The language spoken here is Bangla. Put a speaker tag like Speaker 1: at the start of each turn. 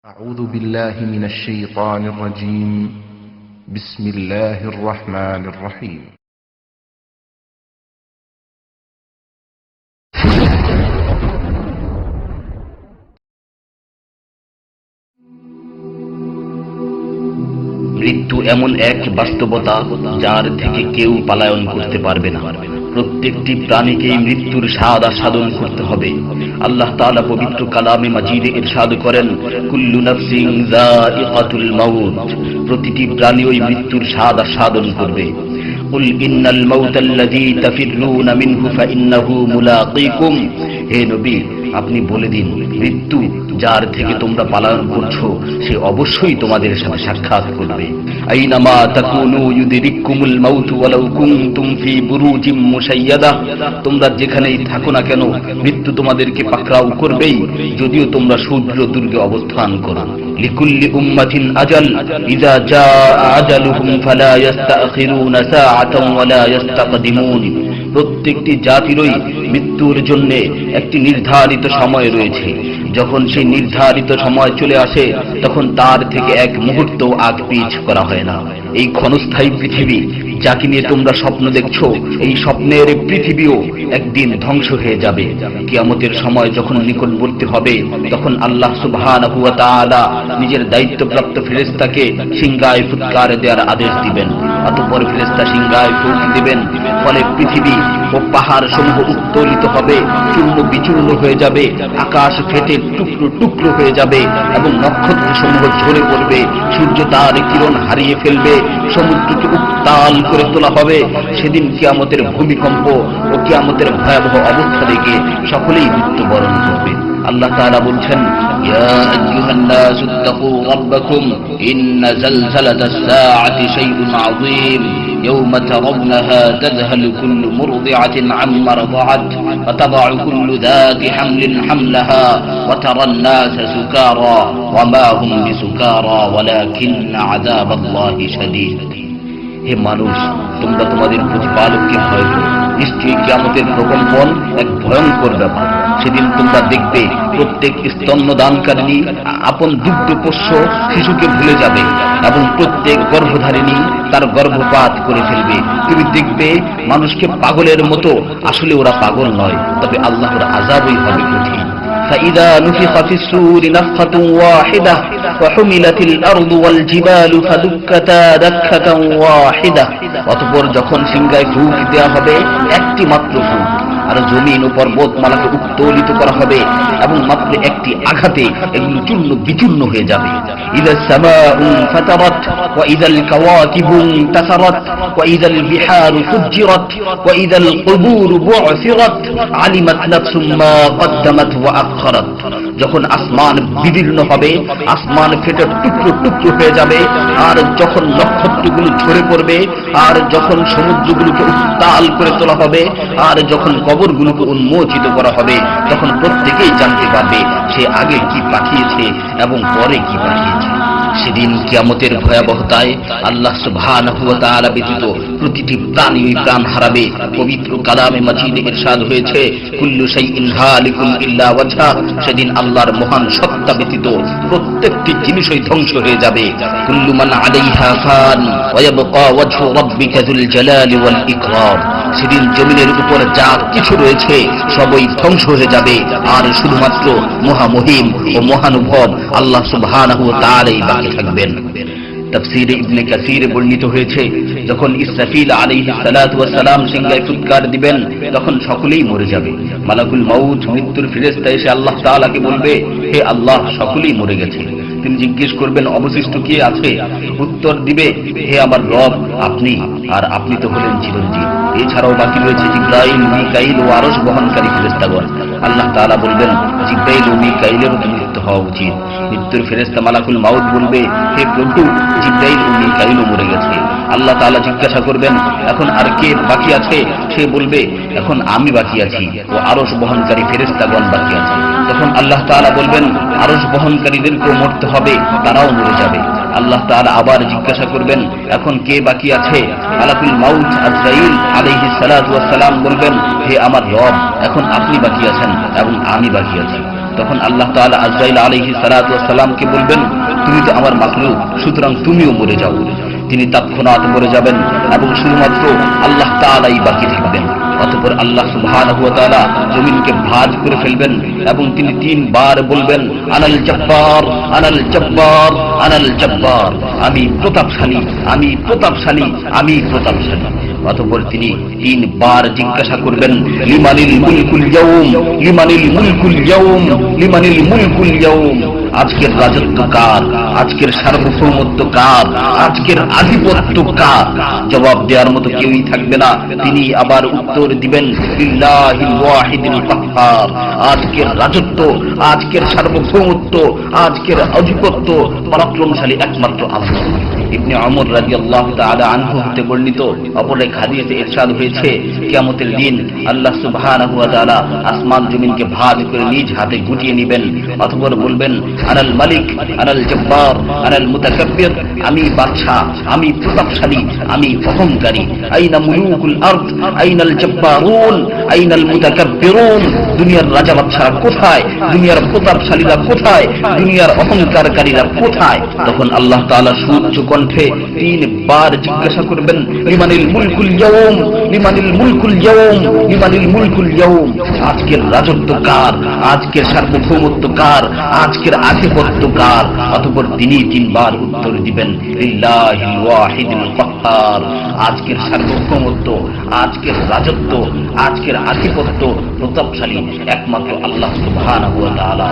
Speaker 1: أعوذ بالله من الشيطان الرجيم بسم الله الرحمن الرحيم
Speaker 2: মৃত্যু এমন এক বাস্তবতা যার থেকে কেউ পলায়ন করতে পারবে না। প্রত্যেকটি প্রাণীকেই মৃত্যুর স্বাদ আস্বাদন করতে হবে। আল্লাহ তাআলা পবিত্র কালামে মাজিদে ইরশাদ করেন, কুল্লু নাফসিন যায়িকাতুল মাউত, প্রতিটি প্রাণী ওই মৃত্যুর স্বাদ আস্বাদন করবে। কুল ইন্নাল মাউতাল্লাযী তাফিররুনা মিনহু ফাইন্নাহু মুলাকীকুম, হে নবী আপনি বলে দিন, মৃত্যু যার থেকে তোমরা পলায়ন করছো সে অবশ্যই তোমাদের সাথে সাক্ষাৎ করবে। আইনামা তাকুনু ইউদরিকুমুল মাউত ওয়ালাউ কুনতুম ফি বুরুজিম মুশাইয়াদা, তোমরা যেখানেই থাকো না কেন মৃত্যু তোমাদেরকে পাকড়াও করবেই, যদিও তোমরা সূর্য দুর্গে অবস্থান করো। লিকুল্লি উম্মাতিন আজাল, ইযা জাআ আজালুহুম ফালা ইস্তাখিরুনা সাআতান ওয়ালা ইস্তাকদিমুন, প্রত্যেকটি জাতিরই মৃত্যুর জন্য একটি নির্ধারিত সময় রয়েছে। যখন সেই নির্ধারিত সময় চলে আসে তখন তার থেকে এক মুহূর্ত আগ পিছ করা হয় না। এই ক্ষণস্থায়ী পৃথিবী যাকে নিয়ে তোমরা স্বপ্ন দেখছো, এই স্বপ্নের পৃথিবীও একদিন ধ্বংস হয়ে যাবে। কিয়ামতের সময় যখন নিকটবর্তী হবে তখন আল্লাহ সুবহানাহু ওয়া তাআলা নিজের দায়িত্বপ্রাপ্ত ফেরেশতাকে সিংহায় ফুৎকার দেওয়ার আদেশ দিবেন। অতঃপর ফেরেশতা সিংহায় ফুঁক দিবেন, ফলে পৃথিবী ও পাহাড় সমূহ উত্তোলিত হবে, চূর্ণ বিচূর্ণ হয়ে যাবে, আকাশ ফেটে টুকরো টুকরো হয়ে যাবে এবং নক্ষত্র সমূহ ঝরে পড়বে, সূর্য তার কিরণ হারিয়ে ফেলবে, সমুদ্রকে উত্তাল করে তোলা হবে। সেদিন কিয়ামতের ভূমিকম্প ও কিয়ামতের ভয়াবহ অবস্থা দেখে সকলেই মৃত্যুবরণ করবে। আল্লাহ তাআলা বলছেন, ইয়া আইয়ুহান নাসু তাকু রাব্বাকুম ইন্না জালজালাতাস সাআতি শাইউন আযীম يوم ترونها تذهل كل مرضعة عما رضعت وتضع كل ذات حمل حملها وترى الناس سكارى وما هم بسكارى ولكن عذاب الله شديد। হে মানুষ, তোমরা তোমাদের প্রতিপালককে ভয় করো, নিশ্চয়ই কিয়ামতের প্রকম্পন এক ভয়ঙ্কর ব্যাপার। সেদিন তোমরা দেখবে প্রত্যেক স্তন্যদানকারিণী আপন দুগ্ধপোষ্য শিশুকে ভুলে যাবে এবং প্রত্যেক গর্ভধারিণী তার গর্ভপাত করে ফেলবে। তুমি দেখবে মানুষকে পাগলের মতো, আসলে ওরা পাগল নয়, তবে আল্লাহর আযাবই হবে কঠিন। فإذا نفخ في الصور نفخة واحدة وحملت الأرض والجبال فدكتا دكة واحدة, অতঃপর যখন সিংহায় ফুঁক দেওয়া হবে একটি মাত্র ফুঁক, আর জমিন ও পর্বতমালাকে উত্তোলিত করা হবে এবং মাত্র একটি আঘাতে এগুলো চূর্ণ বিচূর্ণ হয়ে যাবে। ইযা সামাউ ফাতারাত ওয়া ইযাল কাওয়াকিবু ইনতাসারাত ওয়া ইযাল বিহারু ফুজ্জিরাত ওয়া ইযাল কুবুরু বু'সিরাত আলিমাত নাফসুম মা কদ্দামাত ওয়া আখখারাত, যখন আসমান বিদীর্ণ হবে, আসমান ফেটে টুকরো টুকরো হয়ে যাবে, আর যখন নক্ষত্রগুলো ঝরে পড়বে, আর যখন সমুদ্রগুলোকে উত্তাল করে তোলা হবে, আর যখন কবরগুলোকে উন্মোচিত করা হবে, তখন প্রত্যেকেই জানতে পারবে সে আগে কি পাঠিয়েছে এবং পরে কি পাঠিয়েছে। সেদিন কিয়ামতের ভয়াবহতায় আল্লাহ সুবহানাহু ওয়া তাআলা ব্যতীত প্রতিটি প্রাণী প্রাণ হারাবে। পবিত্র কালামে মাজিদে ইরশাদ হয়েছে, কুল্লু শাইইন হালিকুন ইল্লা ওয়াজহা, সেদিন আল্লাহর মহান সত্তা ব্যতীত প্রত্যেকটি জিনিসই ধ্বংস হয়ে যাবে। কুল্লু মান আলাইহা ফান ওয়া ইয়াবকা ওয়াজহু রাব্বিকা যুল জালালি ওয়াল ইকরাম, সেদিন জমিনের উপর যা কিছু রয়েছে সবই ধ্বংস হয়ে যাবে, আর শুধুমাত্র মহামহিম ও মহানুভব আল্লাহ সুবহানাহু ওয়া তাআলাই বাকি থাকবেন। তাফসীরে ইবনে কাসীরে বর্ণিত হয়েছে, যখন ইসরাফিল আলাইহিস সালাতু ওয়াস সালাম সিংহায় ফুৎকার দিবেন তখন সকলেই মরে যাবে। মালাকুল মাউত মৃত্যুর ফেরেশতা এসে আল্লাহ তাআলাকে বলবে, হে আল্লাহ, সকলেই মরে গেছে। তিনি জিজ্ঞেস করবেন, অবশিষ্ট কে আছে? উত্তর দিবে, হে আমার রব, আপনি, আর আপনি তো হলেন চিরঞ্জীব। এছাড়াও বাকি রয়েছে জিবরাইল, মিকাইল ও আরশ বহনকারী ফেরেশতাগণ। আল্লাহ তাআলা বলবেন, জিবরাইল ও মিকাইলেরও মৃত্যু হওয়া উচিত। মৃত্যুর ফেরেশতা মালাকুল মাউত বলবে, হে প্রভু, জিবরাইল ও মিকাইলও মরে গেছে। আল্লাহ তাআলা জিজ্ঞাসা করবেন, এখন আর কে বাকি আছে? সে বলবে, এখন আমি বাকি আছি ও আরশ বহনকারী ফেরেশতাগণ বাকি আছে। তখন আল্লাহ তাআলা বলবেন, আরশ বহনকারীদেরকেও মরতে হবে, তারাও মরে যাবে। আল্লাহ তাআলা আবার জিজ্ঞাসা করবেন, এখন কে বাকি আছে? মালাকুল মাউত আজরাইল আলাইহিস সালাতু ওয়াস সালাম বলবেন, হে আমার রব, এখন আপনি বাকি আছেন এবং আমি বাকি আছি। তখন আল্লাহ তাআলা আজরাইল আলাইহিস সালাতু ওয়াস সালামকে বলবেন, তুমি তো আমার মাখলুক, সুতরাং তুমিও মরে যাও। তিনি তৎক্ষণাৎ মরে যাবেন এবং শুধুমাত্র আল্লাহ তাআলাই বাকি থাকবেন। অতঃপর আল্লাহ সুবহানাহু ওয়া তাআলা জমিনকে ভাঁজ করে ফেলবেন এবং তিনি 3 বার বলবেন, আনাল জব্বার, আনাল জব্বার, আনাল জব্বার, আমি প্রতাপশালী, আমি প্রতাপশালী, আমি প্রতাপশালী। অতঃপর তিনি 3 বার জিজ্ঞাসা করবেন, লিমানিল মুলকুল ইয়াউম, লিমানিল মুলকুল ইয়াউম, লিমানিল মুলকুল ইয়াউম, আজকের রাজত্ব কার, আজকের সার্বভৌমত্ব কার, আজকের আধিপত্য কার? জবাব দেওয়ার মতো কেউই থাকবে না। তিনি আবার উত্তর দিবেন, লিল্লাহিল ওয়াহিদিল কাহ্হার, আজকের রাজত্ব, আজকের সার্বভৌমত্ব, আজকের আধিপত্য পরাক্রমশালী একমাত্র আল্লাহ। ইবনে ওমর রাদিয়াল্লাহু তাআলা আনহু হতে বর্ণিত অপর এক হাদিসে ইরশাদ হয়েছে, কিয়ামতের দিন আল্লাহ সুবহানাহু ওয়া তাআলা আসমান জমিনকে ভাঁজ করে নিজ হাতে গুটিয়ে নেবেন। অতঃপর বলবেন, আনাল মালিক, আনাল জব্বার, আনাল মুতাকাব্বির, আমি বাদশা, আমি প্রতাপশালী, আমি অহংকারী। আইনা মুলুকুল আরদ, আইনাল জব্বারুন, আইনাল মুতাকাব্বিরুন, দুনিয়ার রাজা বাদশারা কোথায়, দুনিয়ার প্রতাপশালীরা কোথায়, দুনিয়ার অহংকারকারীরা কোথায়? তখন আল্লাহ তাআলা সুউচ্চ কণ্ঠে 3 বার জিজ্ঞাসা করবেন, লিমানিল মুলকুল ইয়াউম, লিমানিল মুলকুল ইয়াউম, লিমানিল মুলকুল ইয়াউম, আজকের রাজত্ব কার, আজকের সার্বভৌমত্ব কার, আজকের আধিপত্য কার? অতঃপর তিনি 3 বার উত্তর দিবেন, লিল্লাহিল ওয়াহিদিল কাহ্হার, আজকের সার্বভৌমত্ব, আজকের রাজত্ব, আজকের আধিপত্য প্রতাপশালী একমাত্র আল্লাহ সুবহানাহু ওয়া তাআলা।